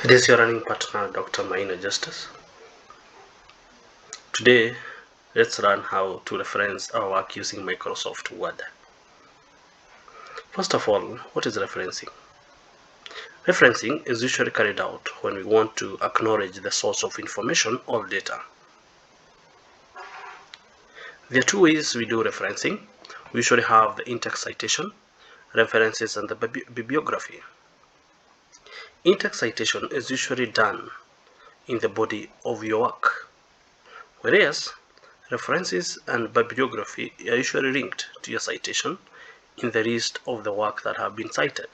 It is your running partner, Dr. Maina Justice. Today, let's learn how to reference our work using Microsoft Word. First of all, what is referencing? Referencing is usually carried out when we want to acknowledge the source of information or data. There are two ways we do referencing. We usually have the in-text citation, references, and the bibliography. In-text citation is usually done in the body of your work, whereas references and bibliography are usually linked to your citation in the list of the work that have been cited.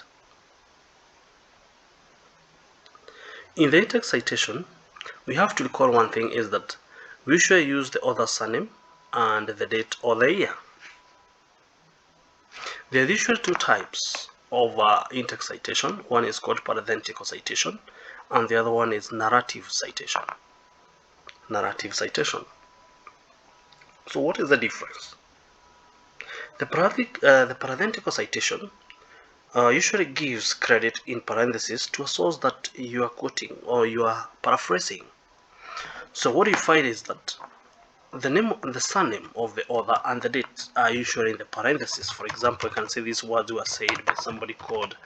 In the in-text citation, we have to recall one thing is that we usually use the author's surname and the date or the year. There are usually two types of in-text citation. One is called parathetical citation and the other one is narrative citation. Narrative citation. So what is the difference? The parathetical citation usually gives credit in parentheses to a source that you are quoting or you are paraphrasing. So what you find is that the name, the surname of the author and the date are usually in the parentheses. For example, you can say these words were said by somebody called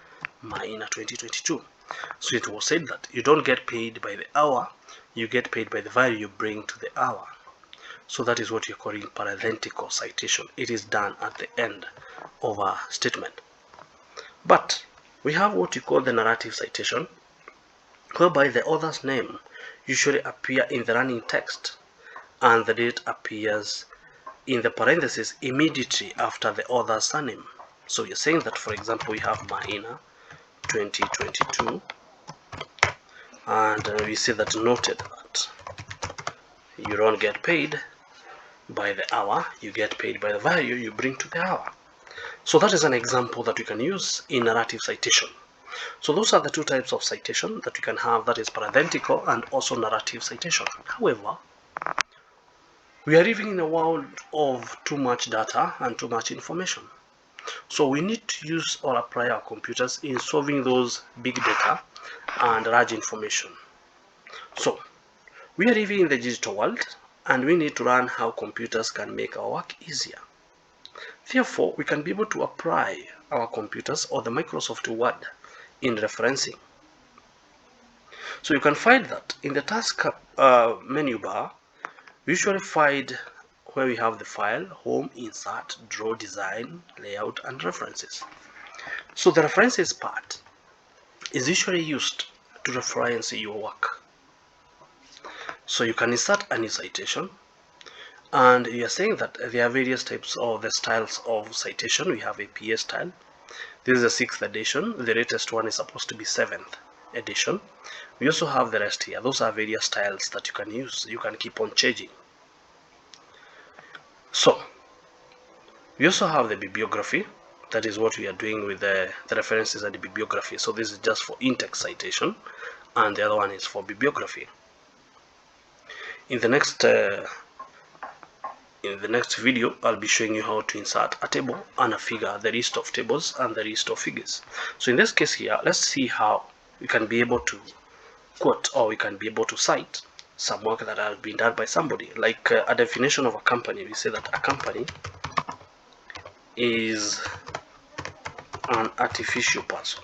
Maina 2022. So it was said that you don't get paid by the hour, you get paid by the value you bring to the hour. So that is what you're calling parathetical citation. It is done at the end of a statement. But we have what you call the narrative citation, whereby the author's name usually appear in the running text and the date appears in the parentheses immediately after the author's surname. So you're saying that, for example, we have Maina 2022 and we see that noted that you don't get paid by the hour, you get paid by the value you bring to the hour. So that is an example that we can use in narrative citation. So those are the two types of citation that we can have, that is parathetical and also narrative citation. However, we are living in a world of too much data and too much information. So we need to use or apply our computers in solving those big data and large information. So we are living in the digital world and we need to learn how computers can make our work easier. Therefore, we can be able to apply our computers or the Microsoft Word in referencing. So you can find that in the task menu bar, we usually find where we have the file, home, insert, draw, design, layout, and references. So the references part is usually used to reference your work. So you can insert a new citation, and we are saying that there are various types of the styles of citation. We have a PA style. This is the 6th edition. The latest one is supposed to be 7th edition. We also have the rest here. Those are various styles that you can use. You can keep on changing. So we also have the bibliography. That is what we are doing with the references and the bibliography. So this is just for in-text citation and the other one is for bibliography. In the next video, I'll be showing you how to insert a table and a figure, the list of tables and the list of figures. So in this case here, let's see how we can be able to quote or we can be able to cite some work that has been done by somebody. Like a definition of a company, we say that a company is an artificial person.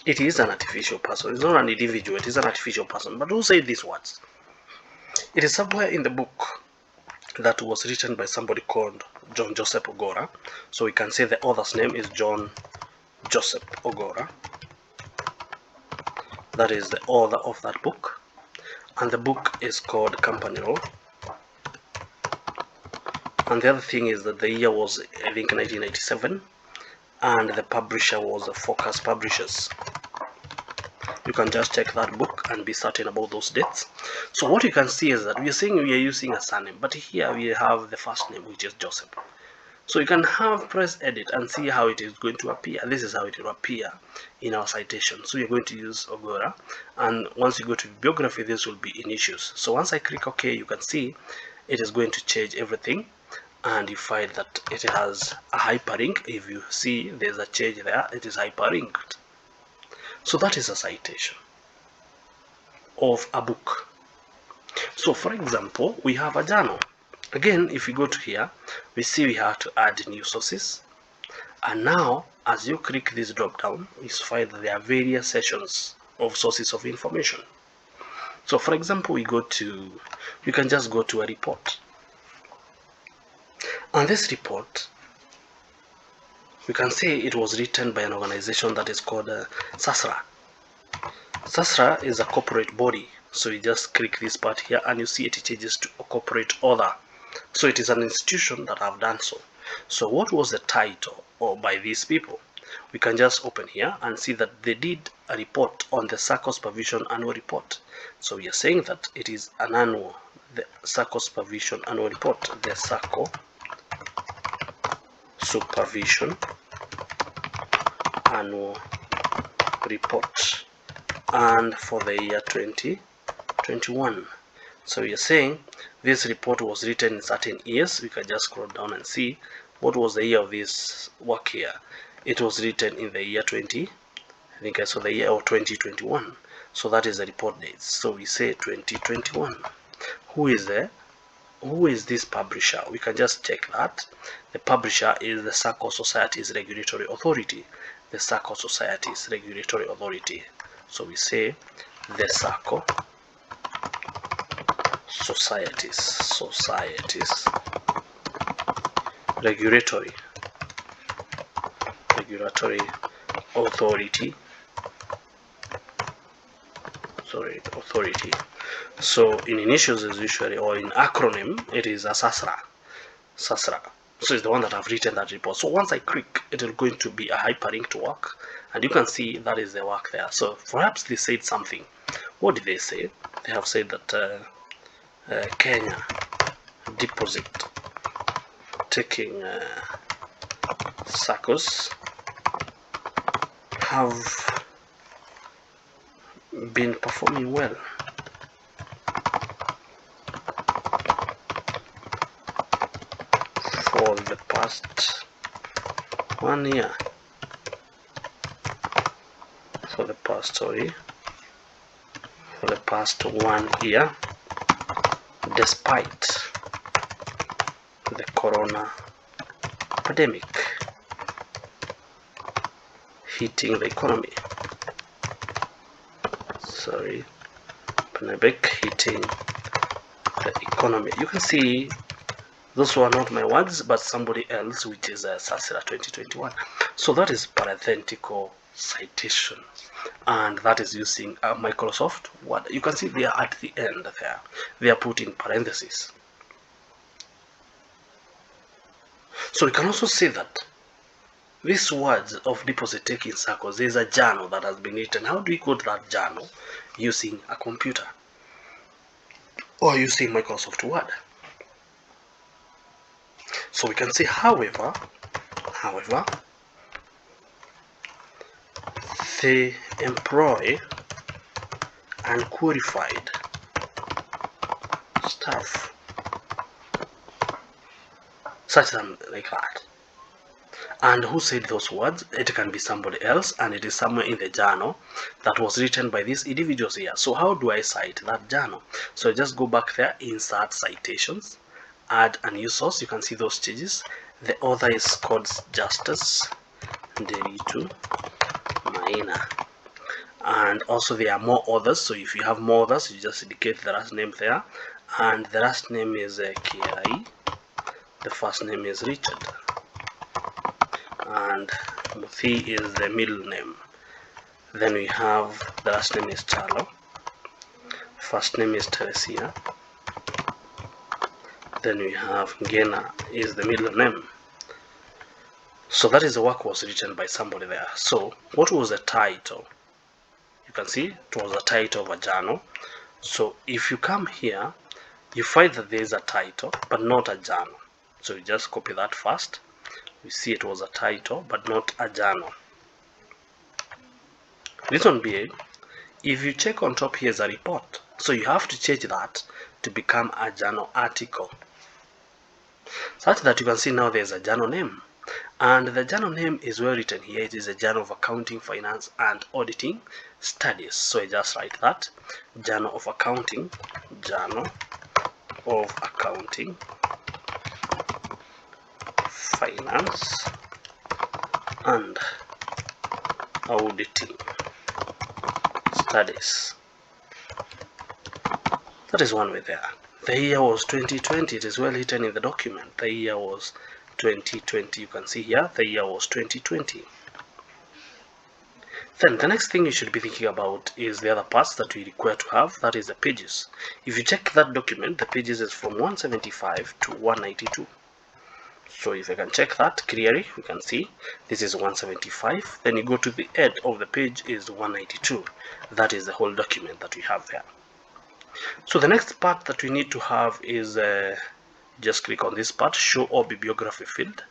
It is an artificial person. It's not an individual, it is an artificial person. But who said these words? It is somewhere in the book that was written by somebody called John Joseph Ogora. So we can say the author's name is John Joseph Ogora. That is the author of that book. And the book is called Company Law. And the other thing is that the year was, I think, 1997. And the publisher was Focus Publishers. You can just check that book and be certain about those dates. So what you can see is that we are saying we are using a surname, but here we have the first name, which is Joseph. So you can press edit and see how it is going to appear. This is how it will appear in our citation. So you're going to use Ogora, and once you go to bibliography, this will be in issues. So once I click OK, you can see it is going to change everything, and you find that it has a hyperlink. If you see there's a change there, it is hyperlinked. So that is a citation of a book. So for example, we have a journal. Again, if we go to here, we see we have to add new sources. And now, as you click this drop down, you find that there are various sections of sources of information. So for example, we can just go to a report. And this report, we can say it was written by an organization that is called SASRA. SASRA is a corporate body. So you just click this part here and you see it changes to a corporate order. So it is an institution that have done so. So what was the title by these people? We can just open here and see that they did a report on the SACCO Supervision Annual Report. So we are saying that it is an annual, the SACCO Supervision Annual Report, the SACCO Supervision Annual Report, and for the year 2021. So we are saying this report was written in certain years. We can just scroll down and see what was the year of this work here. It was written in the year 2021. So that is the report date. So we say 2021. Who is this publisher? We can just check that. The publisher is the SACCO Societies Regulatory Authority. The SACCO Societies Regulatory Authority. So we say the SACCO Societies Regulatory Authority. Authority. So in initials is usually, or in acronym, it is a SASRA. So it's the one that I've written that report. So once I click, it will going to be a hyperlink to work, and you can see that is the work there. So perhaps they said something. What did they say? They have said that Kenya deposit taking SACCOs have been performing well. For the past 1 year. For the past 1 year, despite the corona pandemic hitting the economy. You can see those were not my words, but somebody else, which is SASRA 2021. So that is Parathetical Citation, and that is using Microsoft Word. You can see they are at the end there. They are put in parentheses. So we can also say that these words of deposit taking SACCOs, there is a journal that has been written. How do we code that journal? Using a computer or using Microsoft Word. So we can say, however, they employ unqualified staff, such like that. And who said those words? It can be somebody else, and it is somewhere in the journal that was written by these individuals here. So how do I cite that journal? So just go back there, insert citations, add a new source. You can see those changes. The author is called Justus Nderitu Maina, and also there are more authors. So if you have more authors, you just indicate the last name there, and the last name is Kiai, the first name is Richard, and Muthi is the middle name. Then we have the last name is Chalo, first name is Teresia, then we have Ngena is the middle name. So that is the work was written by somebody there. So what was the title? You can see it was the title of a journal. So if you come here, you find that there is a title but not a journal. So you just copy that first. We see it was a title but not a journal. Reason being, if you check on top, here is a report. So you have to change that to become a journal article, such that you can see now there's a journal name, And the journal name is well written here. It is a Journal of Accounting, Finance and Auditing Studies. So I just write that, Journal of Accounting, Journal of Accounting, Finance and Auditing Studies. That is one way there. The year was 2020. It is well written in the document. The year was 2020. You can see here the year was 2020. Then the next thing you should be thinking about is the other parts that we require to have, that is the pages. If you check that document, the pages is from 175 to 192. So if I can check that clearly, we can see this is 175. Then you go to the end of the page is 192. That is the whole document that we have there. So the next part that we need to have is just click on this part, show all bibliography field,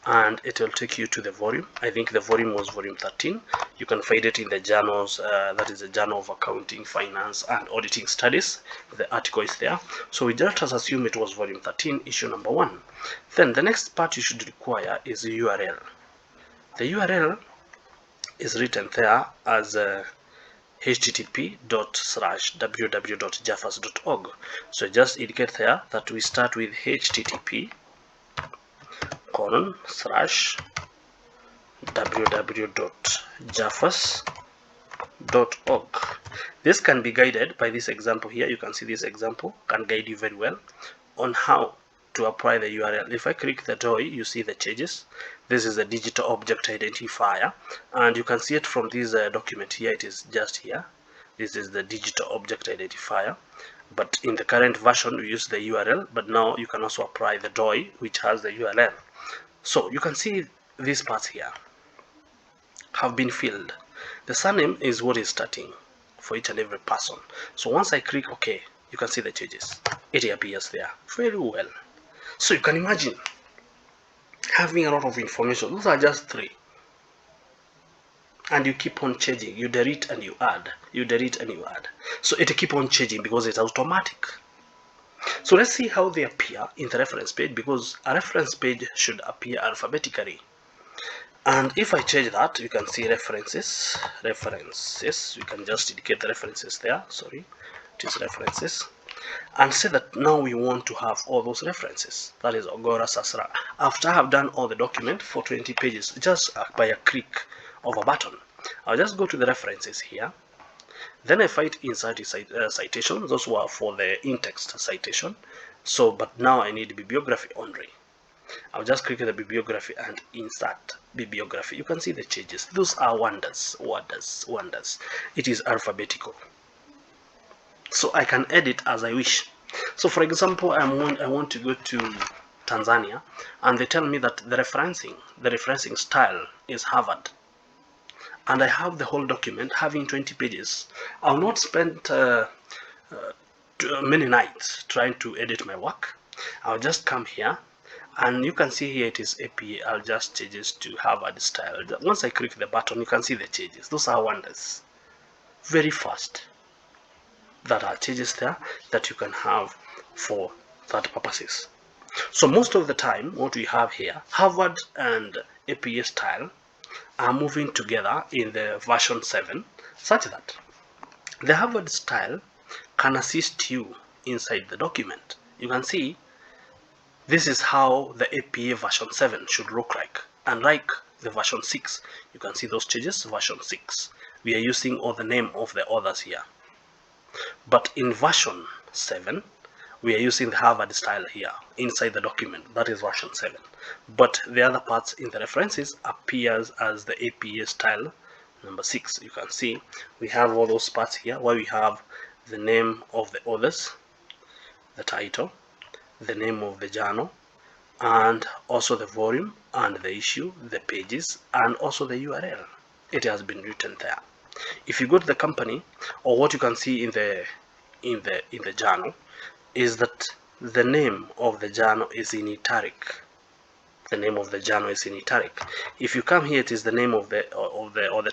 and it will take you to the volume. I think the volume was volume 13. You can find it in the journals, that is the Journal of Accounting, Finance and Auditing Studies. The article is there. So we just assume it was volume 13, issue number 1. Then the next part you should require is the URL. The URL is written there as http://www.jafas.org. So just indicate there that we start with http://www.jafas.org. This can be guided by this example here. You can see this example can guide you very well on how to apply the URL. If I click the DOI, you see the changes. This is a digital object identifier, and you can see it from this document here. It is just here. This is the digital object identifier, but in the current version we use the URL, but now you can also apply the DOI, which has the URL. So you can see these parts here have been filled. The surname is what is starting for each and every person. So once I click OK, you can see the changes. It appears there very well. So you can imagine having a lot of information. Those are just 3. And you keep on changing. You delete and you add. You delete and you add. So it keep on changing because it's automatic. So let's see how they appear in the reference page, because a reference page should appear alphabetically. And if I change that, you can see references. References. You can just indicate the references there. Sorry, it is references. And say that now we want to have all those references. That is Ogora Sasra. After I have done all the document for 20 pages, just by a click of a button, I'll just go to the references here. Then I find insert citation. Those were for the in-text citation. So, but now I need bibliography only. I'll just click the bibliography and insert bibliography. You can see the changes. Those are wonders, wonders, wonders. It is alphabetical. So I can edit as I wish. So for example, I want to go to Tanzania, and they tell me that the referencing style is Harvard, and I have the whole document having 20 pages. I'll not spend many nights trying to edit my work. I'll just come here, and you can see here it is APA. I'll just change it to Harvard style. Once I click the button, you can see the changes. Those are wonders. Very fast. That are changes there that you can have for that purposes. So most of the time what we have here, Harvard and APA style are moving together in the version 7, such that the Harvard style can assist you inside the document. You can see this is how the APA version 7 should look like, and like the version 6, you can see those changes. Version 6, we are using all the name of the authors here. But in version 7, we are using the Harvard style here inside the document. That is version 7. But the other parts in the references appears as the APA style number 6. You can see we have all those parts here where we have the name of the authors, the title, the name of the journal, and also the volume and the issue, the pages, and also the URL. It has been written there. If you go to the company, or what you can see in the journal is that the name of the journal is in italic. The name of the journal is in italic. If you come here, it is the name of the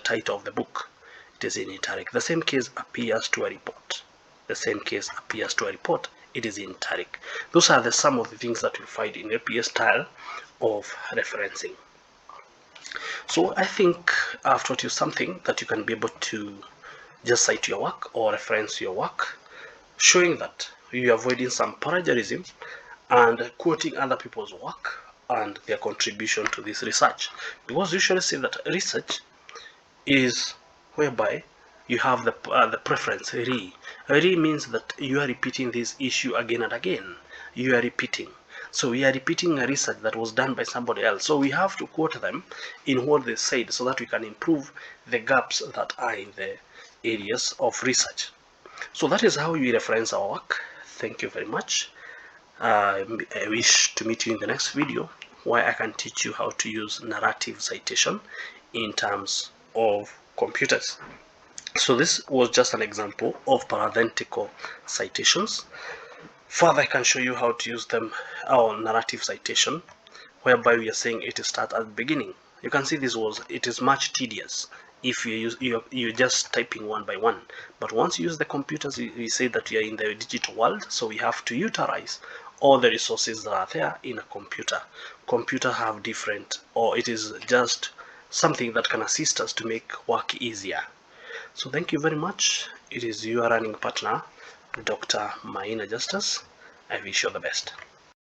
title of the book. It is in italic. The same case appears to a report. The same case appears to a report. It is in italic. Those are some of the things that you find in APA style of referencing. So I think I've taught you something that you can be able to just cite your work or reference your work, showing that you're avoiding some plagiarism and quoting other people's work and their contribution to this research. Because usually say that research is whereby you have the preference re. Re means that you are repeating this issue again and again. You are repeating. So we are repeating a research that was done by somebody else. So we have to quote them in what they said so that we can improve the gaps that are in the areas of research. So that is how we reference our work. Thank you very much. I wish to meet you in the next video where I can teach you how to use narrative citation in terms of computers. So this was just an example of parathetical citations. Further, I can show you how to use them, our narrative citation, whereby we are saying it starts at the beginning. You can see it is much tedious if you're just typing one by one. But once you use the computers, we say that we are in the digital world, so we have to utilize all the resources that are there in a computer. Computer have different, or it is just something that can assist us to make work easier. So thank you very much. It is your running partner, Dr. Maina Justus. I wish you the best.